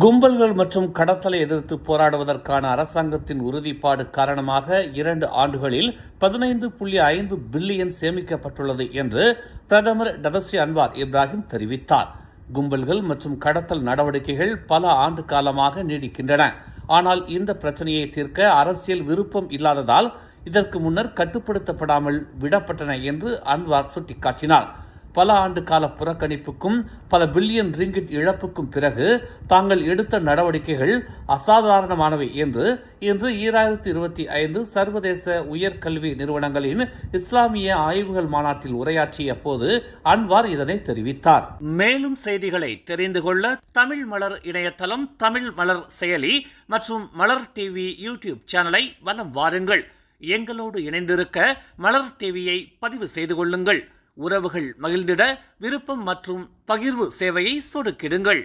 கும்பல்கள் மற்றும் கடத்தலை எதிர்த்து போராடுவதற்கான அரசாங்கத்தின் உறுதிப்பாடு காரணமாக 2 ஆண்டுகளில் 15.5 பில்லியன் சேமிக்கப்பட்டுள்ளது என்று பிரதமர் டதஸ்ரீ அன்வார் இப்ராஹிம் தெரிவித்தார். கும்பல்கள் மற்றும் கடத்தல் நடவடிக்கைகள் பல ஆண்டு காலமாக நீடிக்கின்றன. ஆனால் இந்த பிரச்சனையை தீர்க்க அரசியல் விருப்பம் இல்லாததால் இதற்கு முன்னர் கட்டுப்படுத்தப்படாமல் விடப்பட்டன என்று அன்வார் சுட்டிக்காட்டினார். பல ஆண்டு கால புறக்கணிப்புக்கும் பல பில்லியன் ரிங்கிட் இழப்புக்கும் பிறகு தாங்கள் எடுத்த நடவடிக்கைகள் அசாதாரணமானவை என்று இன்று 2025 சர்வதேச உயர்கல்வி நிறுவனங்களின் இஸ்லாமிய ஆய்வுகள் மாநாட்டில் உரையாற்றிய போது அன்வார் இதனை தெரிவித்தார். மேலும் செய்திகளை தெரிந்து கொள்ள தமிழ் மலர் இணையதளம், தமிழ் மலர் செயலி மற்றும் மலர் டிவி யூடியூப் சேனலை வலம் வாருங்கள். எங்களோடு இணைந்திருக்க மலர் டிவியை பதிவு செய்து கொள்ளுங்கள். உறவுகள் மகிழ்ந்திட விருப்பம் மற்றும் பகிர்வு சேவையை சொடுக்கிடுங்கள்.